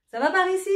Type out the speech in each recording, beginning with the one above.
Ça va par ici?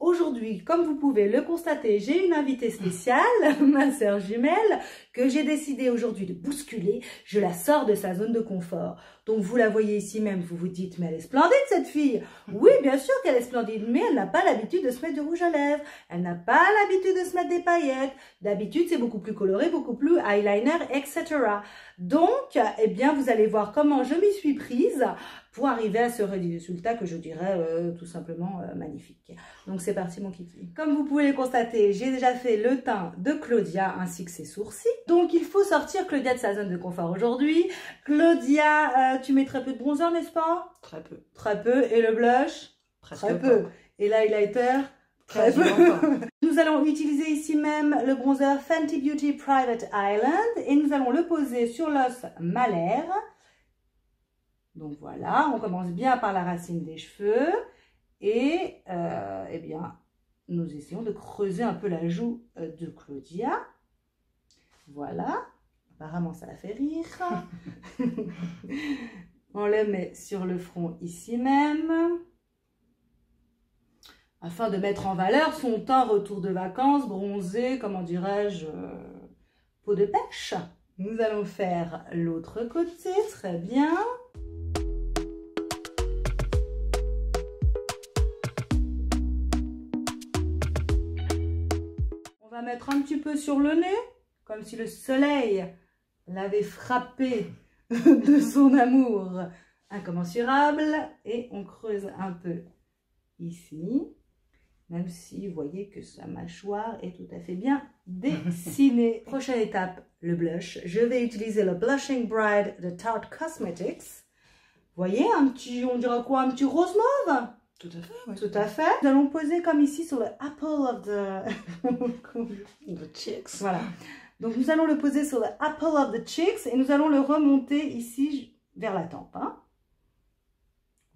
Aujourd'hui, comme vous pouvez le constater, j'ai une invitée spéciale, ma sœur jumelle, que j'ai décidé aujourd'hui de bousculer. Je la sors de sa zone de confort. Donc vous la voyez ici même, vous vous dites, mais elle est splendide cette fille. Oui, bien sûr qu'elle est splendide, mais elle n'a pas l'habitude de se mettre du rouge à lèvres. Elle n'a pas l'habitude de se mettre des paillettes. D'habitude, c'est beaucoup plus coloré, beaucoup plus eyeliner, etc. Donc, eh bien, vous allez voir comment je m'y suis prise pour arriver à ce résultat que je dirais tout simplement magnifique. Donc c'est parti mon kiki. Comme vous pouvez le constater, j'ai déjà fait le teint de Claudia ainsi que ses sourcils. Donc il faut sortir Claudia de sa zone de confort aujourd'hui. Claudia, tu mets très peu de bronzer, n'est-ce pas? Très peu. Très peu. Et le blush? Très peu. Et l'highlighter? Très peu. Nous allons utiliser ici même le bronzer Fenty Beauty Private Island et nous allons le poser sur l'os malaire. Donc voilà, on commence bien par la racine des cheveux et eh bien, nous essayons de creuser un peu la joue de Claudia. Voilà, apparemment ça la fait rire. On le met sur le front ici même, afin de mettre en valeur son teint retour de vacances, bronzé, comment dirais-je, peau de pêche. Nous allons faire l'autre côté, très bien. On va mettre un petit peu sur le nez, comme si le soleil l'avait frappé de son amour incommensurable. Et on creuse un peu ici, même si vous voyez que sa mâchoire est tout à fait bien dessinée. Prochaine étape, le blush. Je vais utiliser le Blushing Bride de Tarte Cosmetics. Vous voyez, un petit, on dirait quoi, un petit rose mauve? Tout à fait, oui. Tout à fait. Nous allons poser comme ici sur le apple of the cheeks. Voilà. Donc nous allons le poser sur le apple of the cheeks et nous allons le remonter ici vers la tempe. Hein.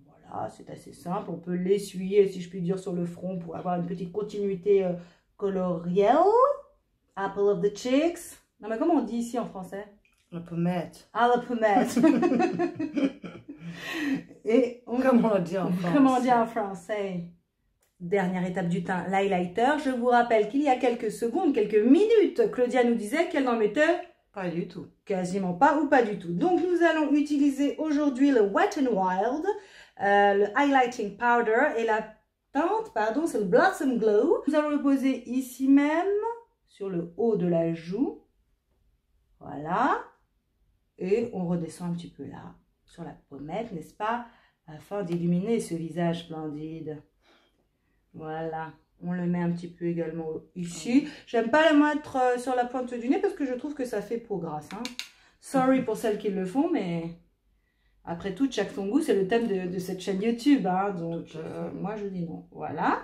Voilà, c'est assez simple. On peut l'essuyer, si je puis dire, sur le front pour avoir une petite continuité colorielle. Apple of the cheeks. Non mais comment on dit ici en français? La pommette. Ah, la pommette. Et comment on dit en français? Comment on dit en français? Dernière étape du teint, l'highlighter. Je vous rappelle qu'il y a quelques secondes, quelques minutes, Claudia nous disait qu'elle n'en mettait pas du tout. Quasiment pas ou pas du tout. Donc nous allons utiliser aujourd'hui le Wet n Wild, le highlighting powder et la teinte, pardon, c'est le Blossom Glow. Nous allons le poser ici même, sur le haut de la joue. Voilà. Et on redescend un petit peu là, sur la pommette, n'est-ce pas? Afin d'illuminer ce visage splendide. Voilà. On le met un petit peu également ici. J'aime pas le mettre sur la pointe du nez parce que je trouve que ça fait peau grasse. Hein. Sorry pour celles qui le font, mais après tout, chaque son goût, c'est le thème de cette chaîne YouTube. Hein. Donc, moi, je dis non. Voilà.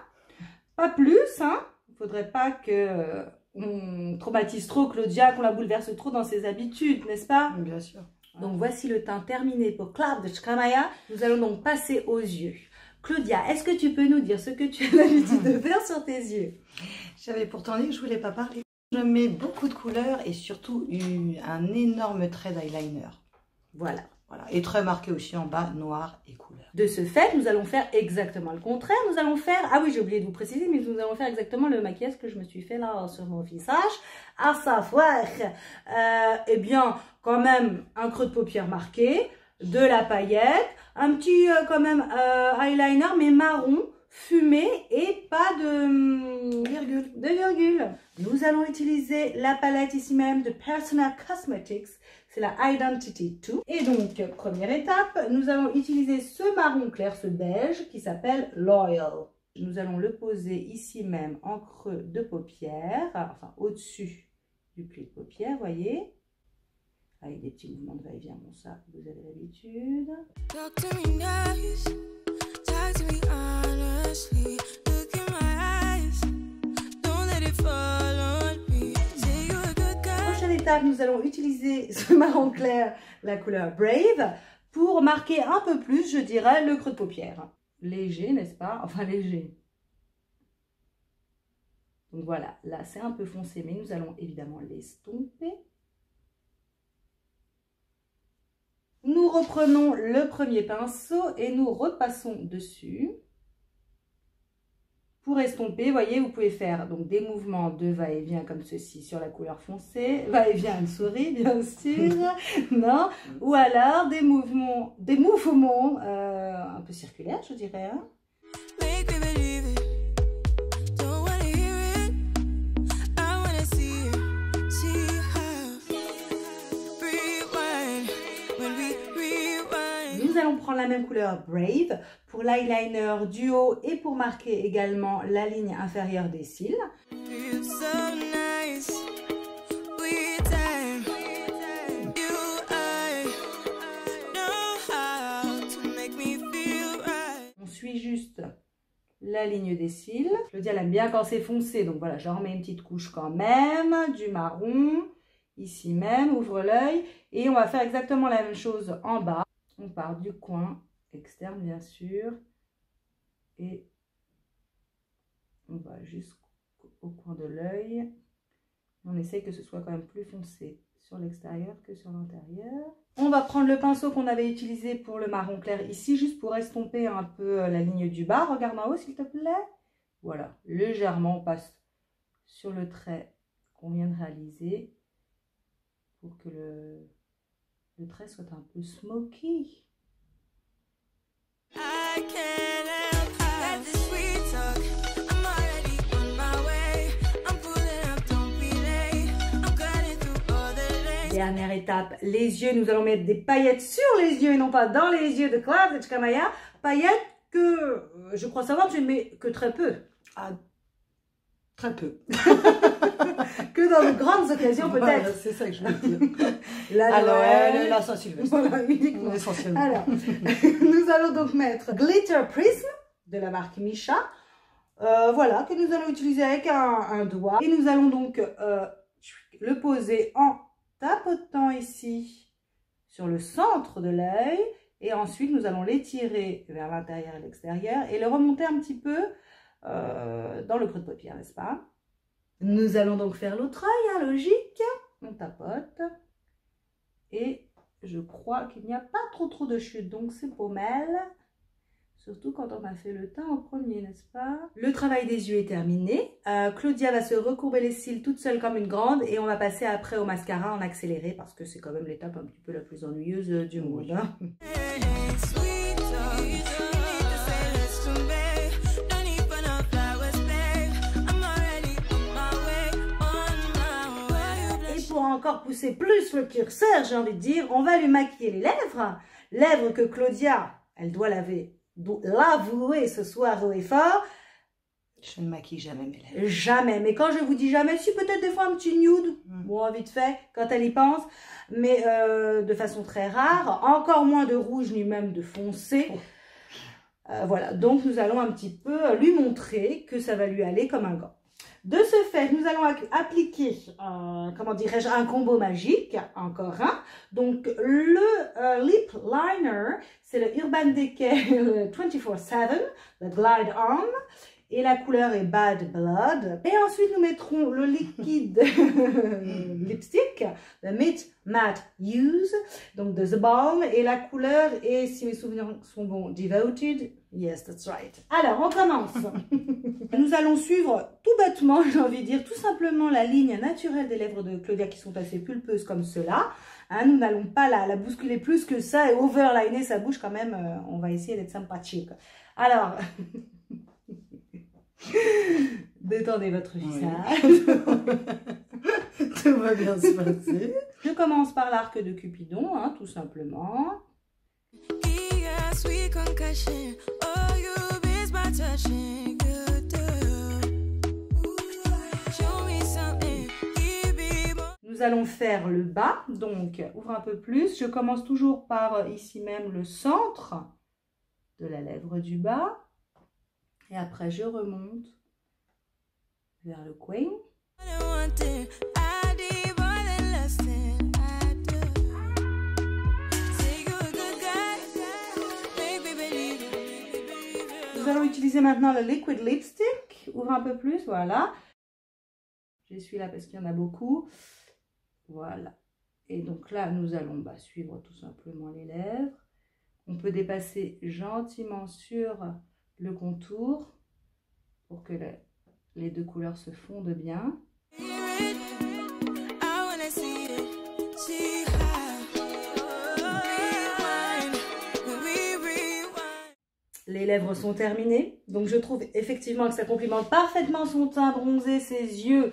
Pas plus. Hein. Il ne faudrait pas que on traumatise trop Claudia, qu'on la bouleverse trop dans ses habitudes, n'est-ce pas? Bien sûr. Donc, voici le teint terminé pour Cloud de Shkamaya. Nous allons donc passer aux yeux. Claudia, est-ce que tu peux nous dire ce que tu as l'habitude de faire sur tes yeux? J'avais pourtant dit que je ne voulais pas parler. Je mets beaucoup de couleurs et surtout un énorme trait d'eyeliner. Voilà. Voilà. Et très marqué aussi en bas, noir et couleur. De ce fait, nous allons faire exactement le contraire. Nous allons faire, ah oui, j'ai oublié de vous préciser, mais nous allons faire exactement le maquillage que je me suis fait là sur mon visage. À savoir, eh bien, quand même, un creux de paupière marqué, de la paillette, un petit quand même eyeliner, mais marron, fumé et pas de virgule. Nous allons utiliser la palette ici même de Personal Cosmetics. C'est la Identity 2. Et donc, première étape, nous allons utiliser ce marron clair, ce beige, qui s'appelle Loyal. Nous allons le poser ici même en creux de paupière, enfin au-dessus du pli de paupière, voyez. Avec des petits mouvements de va-et-vient, bon ça, vous avez l'habitude. Nous allons utiliser ce marron clair, la couleur Brave, pour marquer un peu plus, je dirais, le creux de paupière. Léger, n'est-ce pas? Enfin, léger. Donc voilà, là, c'est un peu foncé, mais nous allons évidemment l'estomper. Nous reprenons le premier pinceau et nous repassons dessus. pour estomper, vous voyez, vous pouvez faire donc des mouvements de va-et-vient comme ceci sur la couleur foncée. Va-et-vient, une souris, bien sûr. Non. Ou alors des mouvements un peu circulaires, je dirais. Hein. Nous allons prendre la même couleur Brave pour l'eyeliner du haut et pour marquer également la ligne inférieure des cils. On suit juste la ligne des cils. Claudia elle aime bien quand c'est foncé, donc voilà, j'en remets une petite couche quand même, du marron, ici même, ouvre l'œil. Et on va faire exactement la même chose en bas. On part du coin externe, bien sûr, et on va jusqu'au coin de l'œil. On essaye que ce soit quand même plus foncé sur l'extérieur que sur l'intérieur. On va prendre le pinceau qu'on avait utilisé pour le marron clair ici, juste pour estomper un peu la ligne du bas. Regarde en haut, s'il te plaît. Voilà, légèrement, on passe sur le trait qu'on vient de réaliser pour que le trait soit un peu smoky. Dernière étape, les yeux. Nous allons mettre des paillettes sur les yeux et non pas dans les yeux de Kladeczka Maja. Paillettes que je crois savoir, tu ne mets que très peu. Ah, très peu. Que dans de grandes occasions peut-être. Voilà, c'est ça que je veux dire. La Noël, la Saint-Sylvestre. Voilà, uniquement. Essentiellement. Alors, nous allons donc mettre Glitter Prism de la marque Misha. Voilà, que nous allons utiliser avec un doigt. Et nous allons donc le poser en tapotant ici sur le centre de l'œil. Et ensuite, nous allons l'étirer vers l'intérieur et l'extérieur et le remonter un petit peu dans le creux de paupière, n'est-ce pas? Nous allons donc faire l'autre œil, hein, logique. On tapote. Et je crois qu'il n'y a pas trop de chute, donc c'est pas mal. Surtout quand on a fait le teint en premier, n'est-ce pas? Le travail des yeux est terminé. Claudia va se recourber les cils toute seule comme une grande et on va passer après au mascara en accéléré parce que c'est quand même l'étape un petit peu la plus ennuyeuse du monde. Hein. Pour encore pousser plus le curseur, j'ai envie de dire, on va lui maquiller les lèvres. Lèvres que Claudia, elle doit l'avouer ce soir haut et fort. Je ne maquille jamais mes lèvres. Jamais. Mais quand je vous dis jamais, si peut-être des fois un petit nude, bon, vite fait, quand elle y pense, mais de façon très rare. Encore moins de rouge ni même de foncé. Voilà, donc nous allons un petit peu lui montrer que ça va lui aller comme un gant. De ce fait, nous allons appliquer, comment dirais-je, un combo magique, encore un. Donc, le lip liner, c'est le Urban Decay 24/7, le Glide On. Et la couleur est Bad Blood. Et ensuite, nous mettrons le liquide lipstick, le Meet Matte Use, donc de The Balm. Et la couleur est, si mes souvenirs sont bons, Devoted. Yes, that's right. Alors, on commence. Nous allons suivre tout bêtement, j'ai envie de dire, tout simplement la ligne naturelle des lèvres de Claudia qui sont assez pulpeuses comme cela. Hein, nous n'allons pas la bousculer plus que ça et overliner sa bouche quand même. On va essayer d'être sympathique. Alors... détendez votre visage. Tout va bien se passer. Je commence par l'arc de Cupidon, hein, tout simplement. Nous allons faire le bas, donc ouvre un peu plus. Je commence toujours par ici même le centre de la lèvre du bas. Et après, je remonte vers le coin. Nous allons utiliser maintenant le liquid lipstick. Ouvre un peu plus, voilà. J'essuie là parce qu'il y en a beaucoup. Voilà. Et donc là, nous allons suivre tout simplement les lèvres. On peut dépasser gentiment sur le contour pour que les deux couleurs se fondent bien. Les lèvres sont terminées, donc je trouve effectivement que ça complimente parfaitement son teint bronzé, ses yeux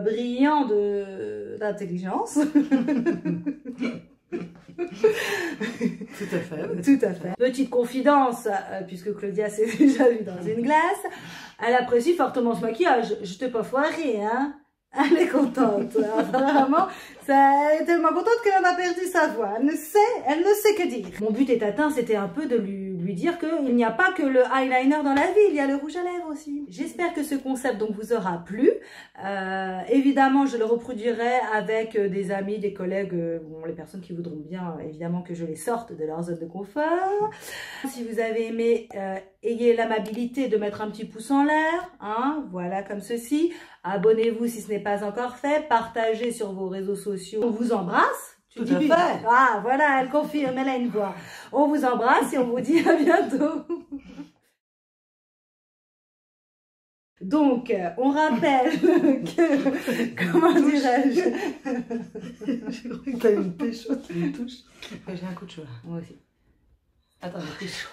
brillants d'intelligence. Tout à fait. Tout à fait. Petite confidence, puisque Claudia s'est déjà vue dans une glace, elle apprécie fortement ce maquillage. Je t'ai pas foiré, hein? Elle est contente. Apparemment, elle est tellement contente qu'elle en a perdu sa voix. Elle ne sait que dire. Mon but est atteint, c'était un peu de lui dire qu'il n'y a pas que le eyeliner dans la vie, il y a le rouge à lèvres aussi. J'espère que ce concept donc vous aura plu. Évidemment, je le reproduirai avec des amis, des collègues, bon, les personnes qui voudront bien, évidemment, que je les sorte de leur zone de confort. Si vous avez aimé, ayez l'amabilité de mettre un petit pouce en l'air, hein, voilà, comme ceci. Abonnez-vous si ce n'est pas encore fait, partagez sur vos réseaux sociaux. On vous embrasse. Tout à fait. Ah, voilà, elle confirme, elle a une voix. On vous embrasse et on vous dit à bientôt. Donc, on rappelle que, comment dirais-je? Je crois que tu as une pécho qui me touche. J'ai un coup de chaud. Moi aussi. Attends, un coup de chaud.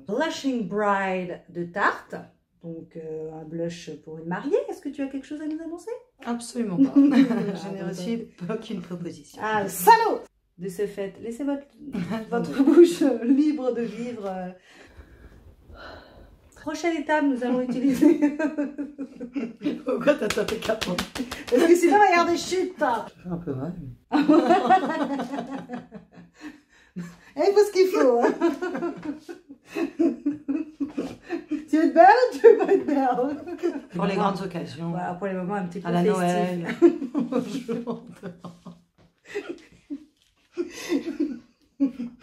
Blushing Bride de Tarte. Donc, un blush pour une mariée. Est-ce que tu as quelque chose à nous annoncer? Absolument pas. Je n'ai reçu aucune proposition. Ah, salaud! De ce fait, laissez votre bouche libre de vivre. Prochaine étape, nous allons utiliser... Pourquoi t'as tapé capot? Parce que sinon, il va y avoir des chutes. Ça fait un peu mal. Et il faut ce qu'il faut. Hein. Tu veux être belle ou tu veux pas être belle? Pour les grandes occasions. Voilà, pour les moments un petit peu à la festifs. Noël.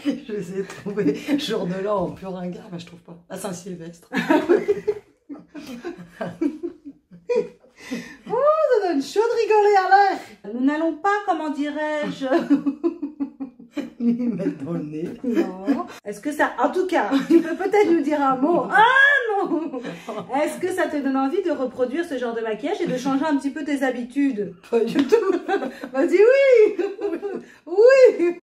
Je les ai trouvés jour de l'an en pur ringard, mais je trouve pas. À Saint-Sylvestre. Oh, ça donne chaud de rigoler à l'air. Nous n'allons pas, comment dirais-je, Lui mettre dans le nez. non. Est-ce que ça, en tout cas, tu peux peut-être nous dire un mot. Ah non. Est-ce que ça te donne envie de reproduire ce genre de maquillage et de changer un petit peu tes habitudes? Pas du tout. Vas-y, oui. Oui.